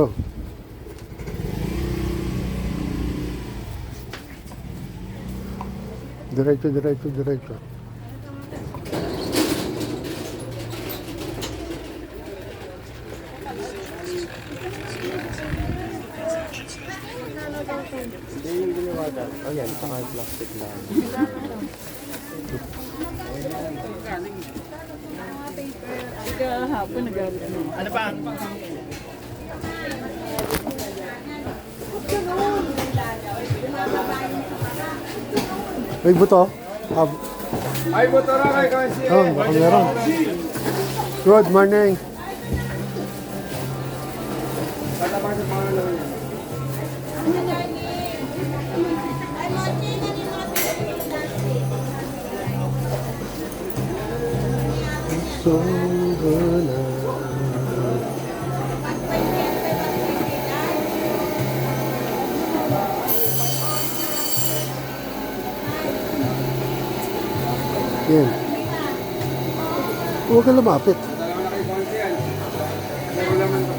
Ito. Diretso, diretso, diretso. Hindi yung ginawa dyan. Oh yan, saka plastic lang. Kahapon nag-aaral ano. Ano pa? May buto? Ay, buto na kay Kasi. Oh, baka meron. Good morning. Tatapasin mo na lang yan. So gana. Yan. Huwag ka lumapit. Dalawa na kay Bonsi yan. Dalawa naman to.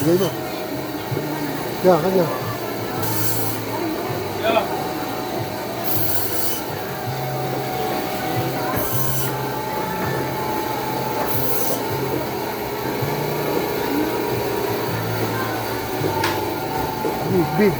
Bigay mo. Yan, kanya. Big.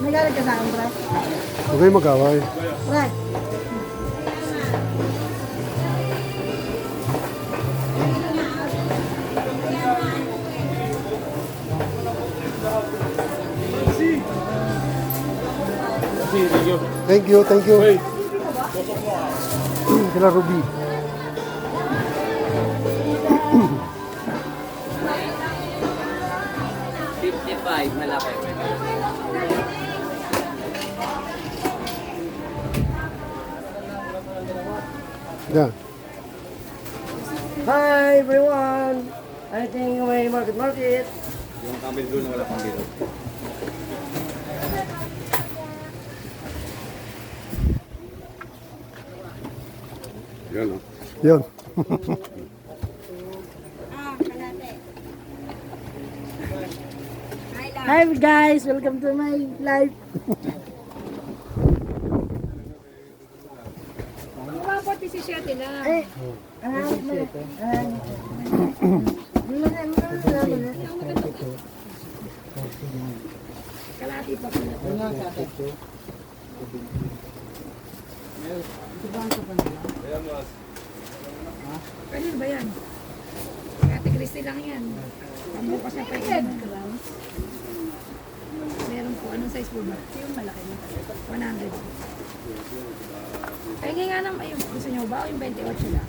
Nagalit ka sa akin, pre? Huwag kayo mag-away. Pre, Thank you, thank you. Sila Ruby. Malaki. Yan. Hi everyone! I think may market. Yung camel doon na wala pang dito. Yan o. Yan. hi guys! Welcome to my life. Eh, kalati pa pala. Kanil ba yan? Ate Christy lang yan. Pambukas na pa yan. Meron po. Anong size po ba? Yung malaki na. 100. Ay, nga naman. Ayun, gusto nyo ba? O yung 28 lang?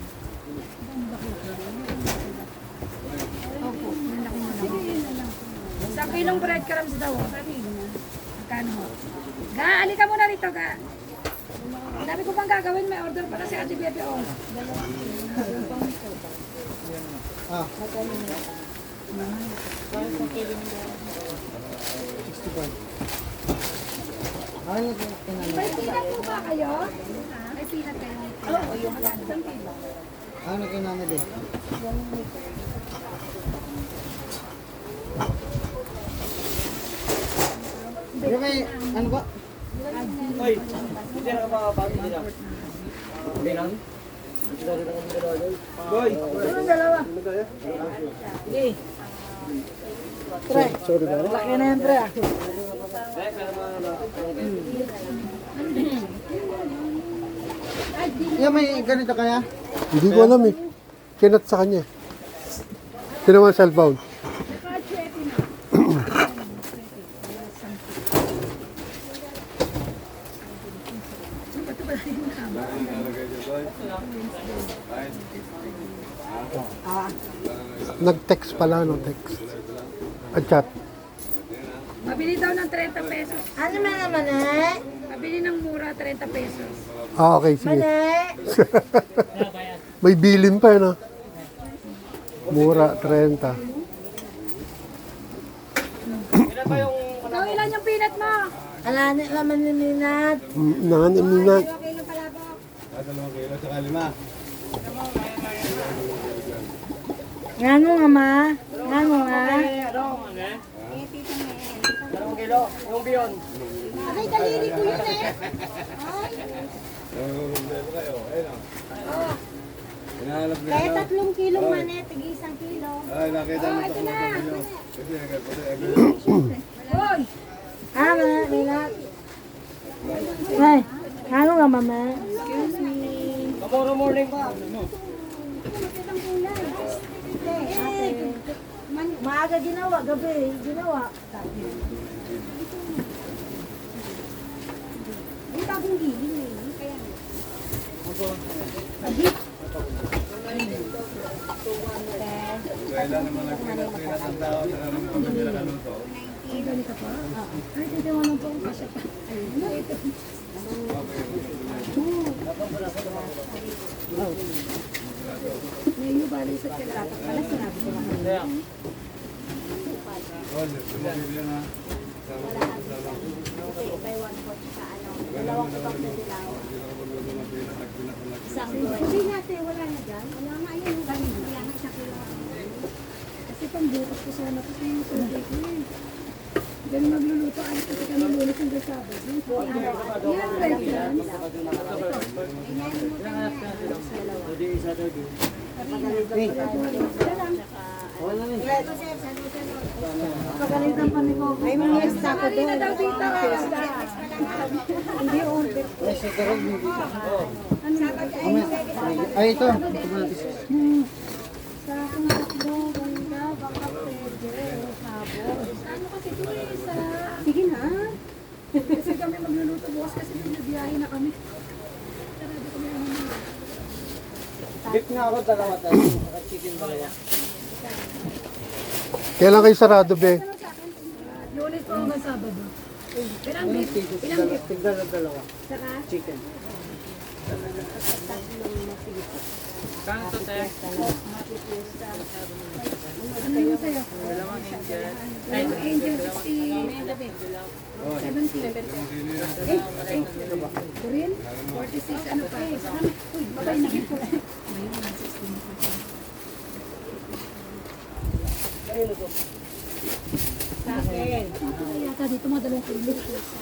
Opo. Malaki na lang. Isang kilong breadcrumbs daw. Magkano ho? Ga, alika muna rito, Ga. Ang dami ko pang gagawin. May order pala si Ate Bebe. Oh. May peanut po ba kayo? May peanut kayo? Oo, yung magkano. Ano kayo namin din? Yung may, ano ba? Hoy, hindi na ka makapagod din ako. Hindi lang? Boy! Anong dalawa? Sige. Pre, Sorry ba? laki na yan, pre. Yung may ganito kaya? Hindi ko alam eh. kinat sa kanya. Sino ang cellphone? Nag-text pala, no? Text. At chat. Mabili daw ng 30 pesos. Ano naman eh? Mabili ng mura, 30 pesos. Ah, okay, sige. Mali. May bilin pa, no? Mura, 30. Ikaw, ilan yung peanut mo? Alani naman ni Ninat. Nanganim nina. Okay lang pala po. Ngano nga ma? Ngano nga? Dalawang kilo. Yung biyon. Ay, daliri ko yun eh. Kaya 3 kilong manet, tig 1 kilo. Ito na. Hoy! Ah, ma, Ninat. Ay, ngano nga mama? Tomorrow morning pa. Maaga ginawa, gabi ginawa. Yung bagong giling eh. Kaya ay, ganito pa? Ay, titiwan lang po kung kasya pa. Ngayon yung bali sa kailangan. Pala sinabi ko lang. Hindi natin, wala na dyan. Wala nga yun. Wala nga siya kilo. Kasi pambukas ko sana kasi yung survey ko eh. Ganun magluluto. Ay, kasi kami lunes ng Sabado. Yan, reference. Pagalitan pa ni ko. Ay, mga esta ko Kanina daw dito. Hindi order. Ay, ito. Sa akong tatlo, ganda, baka pwede. Sabon. Ano kasi ito eh, sa... Sige na. Kasi kami magluluto bukas kasi binabiyahe na kami. Sarado kami ang mga. Beef nga ako dalawa tayo. Saka chicken dalawa. Kailan kayo sarado, be? Lunes po hanggang Sabado. Ilang beef? Ilang beef? Tignan na dalawa. Saka? Chicken. Ano naman sa'yo? Dalawang angel 60. 70. Korean? 46. Ano pa? Uy, babay na ito. Sa akin. Yata dito mga 2 kilo.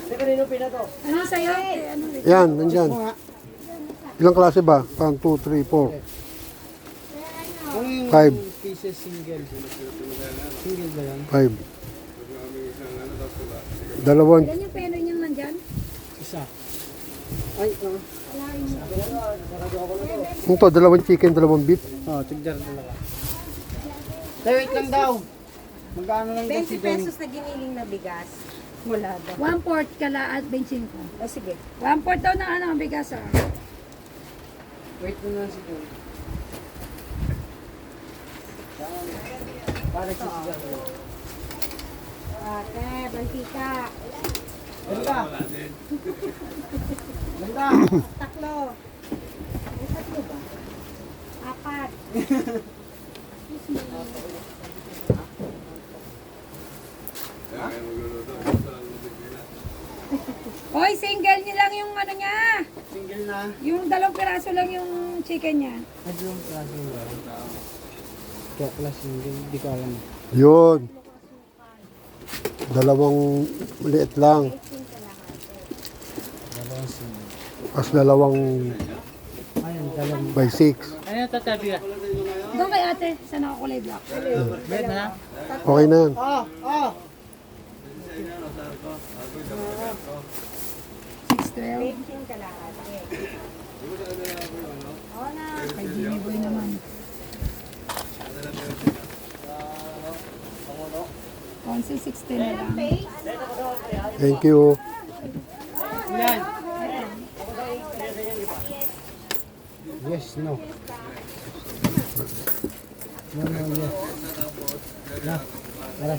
Teka, kanino pina to? Ano sa'yo? Ano rin? Yan, nandyan. Ilang klase ba? 1, 2, 3, 4. 5. Pieces single. Single ba yan? 5. Dalawang, Ilan yung peno niyang nandyan? Isa. Ay, ito, dalawang chicken, dalawang beef. tignan dalawa. Tayo, wait lang daw. Magkano lang daw si 20 pesos na giniling na bigas. Wala daw. 1/4 kala at 25. O sige. 1/4 daw ng ano, ang bigas ah. Wait mo na si John. Para sa siya. Ate, mantika. Ganda. Ganda. Tatlo. Ay, tatlo ba? 4. Hoy, single niya lang yung ano niya. Single na. Yung 2 piraso lang yung chicken niya. Ano yung klase ba? Kaya pala single, hindi ko alam. Yun. Dalawang liit lang. Dalawang single. Tapos dalawang Ayun, dalawang. by 6. Ano yung tatabi ka? Doon kay ate, sa nakakulay black. Bed na? Okay na yan. Oh, oh. 612. 18 kalahati. Kay Jimmy Boy naman. 16 na lang. Thank you. Yes, no. No, yes. No. Pare.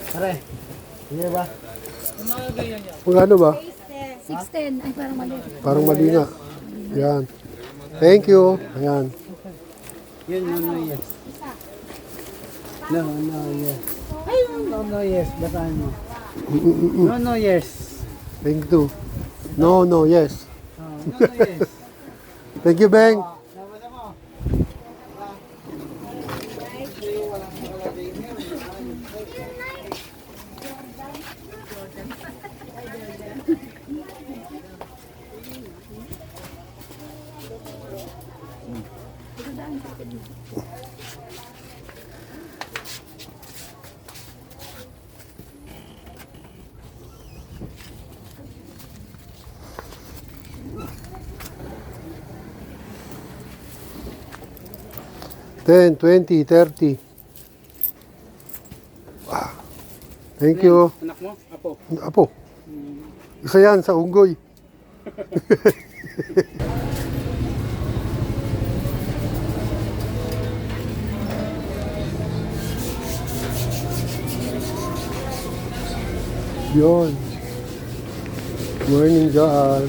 Pare. Hindi ba? Magkano ba? 16. Ay, parang mali. Parang mali nga. Yan. Thank you. Ayan. Yun, no, yes. No, yes. Ay, no, yes. Basahin mo. No, yes. Thank you. No, yes. No, yes. Thank you, Beng. Nabasa mo. $10, $20, $30. Thank you. Anak mo? Apo. Apo. Isa yan sa unggoy. Yun. Morning, Joel.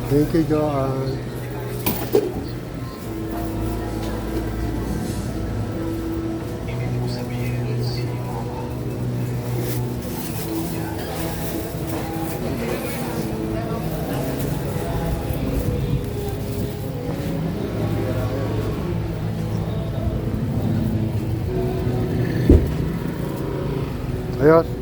Thank you, Joel. Ayos.